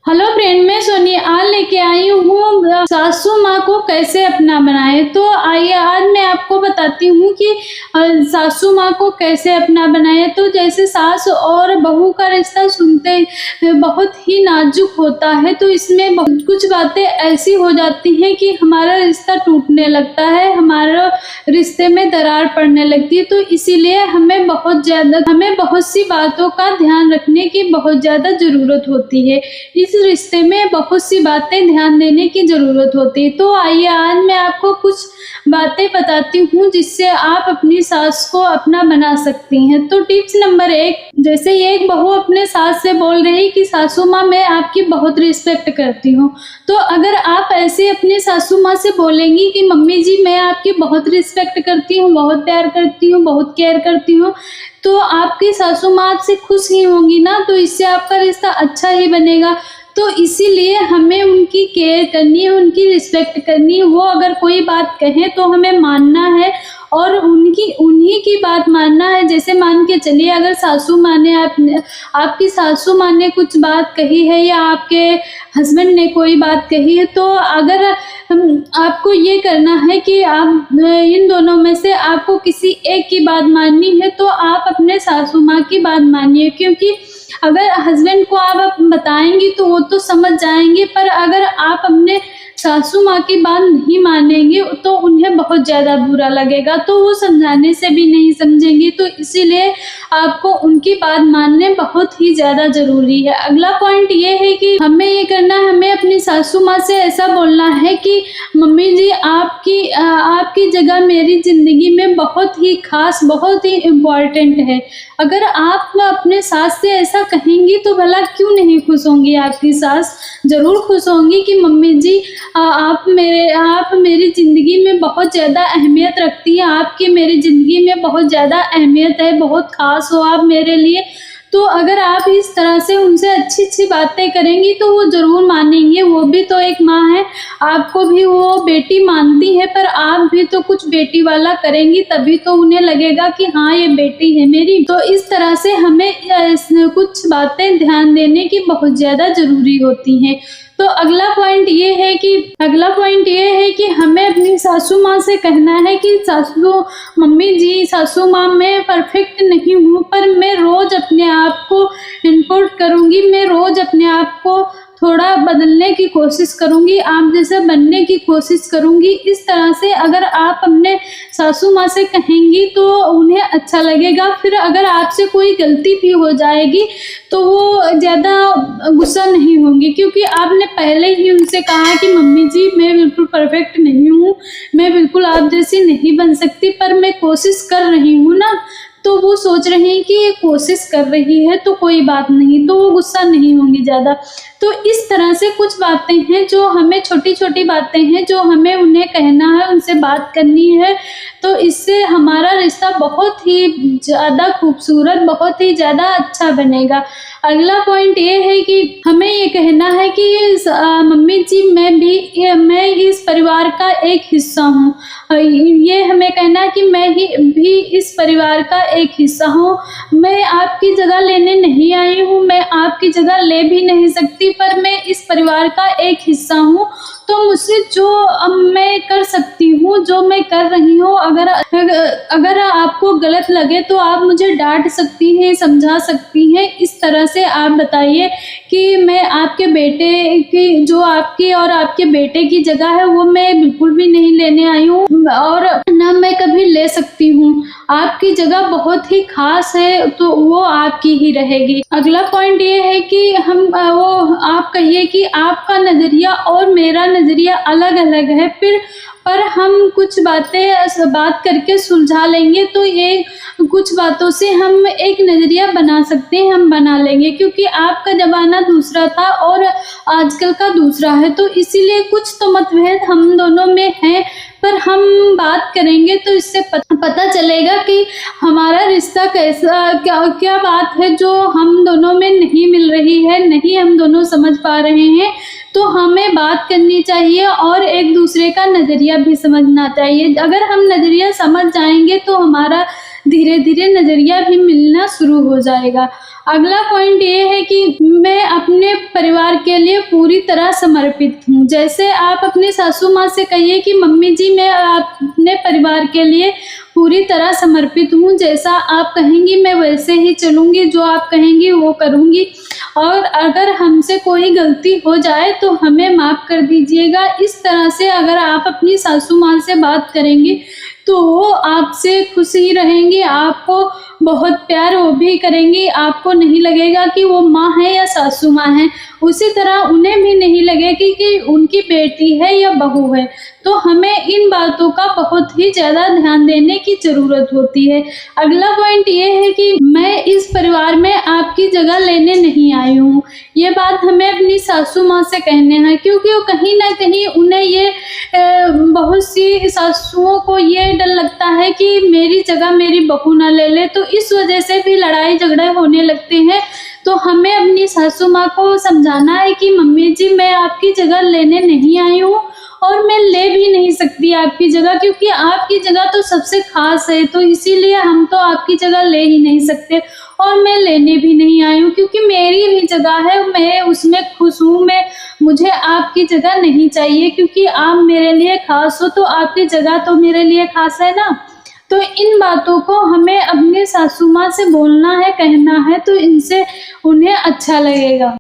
Hello friend, मैं सोनी आज लेके आई हूँ सासू माँ को कैसे अपना बनाए। तो आइए आज मैं आपको बताती हूँ कि सासू माँ को कैसे अपना बनाए। तो जैसे सास और बहू का रिश्ता सुनते बहुत ही नाजुक होता है, तो इसमें बहुत कुछ बातें ऐसी हो जाती हैं कि हमारा रिश्ता टूटने लगता है, हमारा रिश्ते में दरार पड़ने लगती है। तो इसीलिए हमें बहुत सी बातों का ध्यान रखने की बहुत ज़्यादा ज़रूरत होती है। इस रिश्ते में बहुत सी बातें ध्यान देने की ज़रूरत होती है। तो आइए आज मैं आपको कुछ बातें बताती हूँ जिससे आप अपनी सास को अपना बना सकती हैं। तो टिप्स नंबर 1, जैसे एक बहू अपने सास से बोल रही कि सासू माँ मैं आपकी बहुत रिस्पेक्ट करती हूँ, तो अगर आप ऐसे अपने सासू माँ से बोलेंगी कि मम्मी जी मैं आपकी बहुत रिस्पेक्ट करती हूँ, बहुत प्यार करती हूँ, बहुत केयर करती हूँ, तो आपकी सासू माँ आपसे खुश ही होंगी ना, तो इससे आपका रिश्ता अच्छा ही बनेगा। तो इसीलिए हमें उनकी केयर करनी है, उनकी रिस्पेक्ट करनी है। वो अगर कोई बात कहें तो हमें मानना है और उन्हीं की बात मानना है। जैसे मान के चलिए अगर सासू माँ ने आपकी सासू माँ ने कुछ बात कही है या आपके हस्बैंड ने कोई बात कही है, तो अगर आपको ये करना है कि आप इन दोनों में से आपको किसी एक की बात माननी है, तो आप अपने सासू माँ की बात मानिए। क्योंकि अगर हस्बैंड को आप बताएंगी तो वो तो समझ जाएंगे, पर अगर आप अपने सासू माँ की बात नहीं मानेंगे तो उन्हें बहुत ज़्यादा बुरा लगेगा, तो वो समझाने से भी नहीं समझेंगी। तो इसीलिए आपको उनकी बात मानने बहुत ही ज़्यादा ज़रूरी है। अगला पॉइंट ये है कि हमें ये करना है, हमें अपनी सासू माँ से ऐसा बोलना है कि मम्मी जी आपकी जगह मेरी ज़िंदगी में बहुत ही खास, बहुत ही इम्पॉर्टेंट है। अगर आप अपने सास से ऐसा कहेंगी तो भला क्यों नहीं खुश होंगी आपकी सास? ज़रूर खुश होंगी कि मम्मी जी आप मेरी ज़िंदगी में बहुत ज़्यादा अहमियत रखती हैं, आपकी मेरी ज़िंदगी में बहुत ज़्यादा अहमियत है, बहुत ख़ास हो आप मेरे लिए। तो अगर आप इस तरह से उनसे अच्छी-अच्छी बातें करेंगी तो वो ज़रूर मानेंगे। वो भी तो एक माँ है, आपको भी वो बेटी मानती है, पर आप भी तो कुछ बेटी वाला करेंगी तभी तो उन्हें लगेगा कि हाँ ये बेटी है मेरी। तो इस तरह से हमें कुछ बातें ध्यान देने की बहुत ज़्यादा ज़रूरी होती हैं। तो अगला पॉइंट ये है कि हमें अपनी सासू माँ से कहना है कि मम्मी जी सासू माँ मैं परफेक्ट नहीं हूँ, पर मैं रोज़ अपने आप को इम्प्रूव करूँगी, मैं रोज़ अपने आप को थोड़ा बदलने की कोशिश करूँगी, आप जैसा बनने की कोशिश करूँगी। इस तरह से अगर आप अपने सासू माँ से कहेंगी तो उन्हें अच्छा लगेगा। फिर अगर आपसे कोई गलती भी हो जाएगी तो वो ज़्यादा गुस्सा नहीं होंगी, क्योंकि आपने पहले ही उनसे कहा कि मम्मी जी मैं बिल्कुल परफेक्ट नहीं हूँ, मैं बिल्कुल आप जैसी नहीं बन सकती, पर मैं कोशिश कर रही हूँ ना। तो वो सोच रही हैं कि ये कोशिश कर रही है तो कोई बात नहीं, तो वो गुस्सा नहीं होंगी ज़्यादा। तो इस तरह से कुछ बातें हैं जो हमें, छोटी-छोटी बातें हैं जो हमें उन्हें कहना है, उनसे बात करनी है। तो इससे हमारा रिश्ता बहुत ही ज़्यादा खूबसूरत, बहुत ही ज़्यादा अच्छा बनेगा। अगला पॉइंट ये है कि हमें ये कहना है कि मम्मी जी मैं इस परिवार का एक हिस्सा हूँ। ये हमें कहना है कि मैं भी इस परिवार का एक हिस्सा हूँ। मैं आपकी जगह लेने नहीं आई हूँ, मैं आपकी जगह ले भी नहीं सकती, पर मैं इस परिवार का एक हिस्सा हूँ। तो मुझसे जो मैं कर सकती हूँ, जो मैं कर रही हूँ, अगर आपको गलत लगे तो आप मुझे डाँट सकती हैं, समझा सकती हैं। इस तरह से आप बताइए कि मैं आपके बेटे की, जो आपकी और आपके बेटे की जगह है वो मैं बिल्कुल भी नहीं लेने आई हूँ और ना मैं कभी ले सकती हूँ। आपकी जगह बहुत ही खास है तो वो आपकी ही रहेगी। अगला पॉइंट ये है कि आप कहिए कि आपका नज़रिया और मेरा नज़रिया अलग-अलग है, पर हम कुछ बात करके सुलझा लेंगे, तो ये कुछ बातों से हम एक नज़रिया बना सकते हैं, हम बना लेंगे। क्योंकि आपका ज़माना दूसरा था और आजकल का दूसरा है, तो इसीलिए कुछ तो मतभेद हम दोनों में है, पर हम बात करेंगे तो इससे पता चलेगा कि हमारा रिश्ता कैसा, क्या बात है जो हम दोनों में नहीं मिल रही है, नहीं हम दोनों समझ पा रहे हैं। तो हमें बात करनी चाहिए और एक दूसरे का नज़रिया भी समझना चाहिए। अगर हम नज़रिया समझ जाएंगे तो हमारा धीरे धीरे नज़रिया भी मिलना शुरू हो जाएगा। अगला पॉइंट ये है कि मैं अपने परिवार के लिए पूरी तरह समर्पित हूँ। जैसे आप अपनी सासू माँ से कहिए कि मम्मी जी मैं अपने परिवार के लिए पूरी तरह समर्पित हूँ, जैसा आप कहेंगी मैं वैसे ही चलूँगी, जो आप कहेंगी वो करूँगी, और अगर हमसे कोई गलती हो जाए तो हमें माफ़ कर दीजिएगा। इस तरह से अगर आप अपनी सासू माँ से बात करेंगी तो वो आपसे खुश ही रहेंगी, आपको बहुत प्यार वो भी करेंगी, आपको नहीं लगेगा कि वो माँ है या सासू माँ है। उसी तरह उन्हें भी नहीं लगेगी कि उनकी बेटी है या बहू है। तो हमें इन बातों का बहुत ही ज़्यादा ध्यान देने की ज़रूरत होती है। अगला पॉइंट ये है कि मैं इस परिवार में आपकी जगह लेने नहीं आई हूँ। ये बात हमें अपनी सासू माँ से कहने हैं, क्योंकि वो कहीं न कहीं उन्हें ये बहुत सी सासुओं को ये डर लगता है कि मेरी जगह मेरी बहू ना ले ले, तो इस वजह से भी लड़ाई झगड़े होने लगते हैं। तो हमें अपनी सासू माँ को समझाना है कि मम्मी जी मैं आपकी जगह लेने नहीं आई हूँ और मैं ले भी नहीं सकती आपकी जगह, क्योंकि आपकी जगह तो सबसे खास है, तो इसीलिए हम तो आपकी जगह ले ही नहीं सकते और मैं लेने भी नहीं आई हूँ, क्योंकि मेरी भी जगह है, मैं उसमें खुश हूँ। मुझे आपकी जगह नहीं चाहिए, क्योंकि आप मेरे लिए खास हो, तो आपकी जगह तो मेरे लिए खास है ना। तो इन बातों को हमें अपने सासू माँ से बोलना है, कहना है, तो इनसे उन्हें अच्छा लगेगा।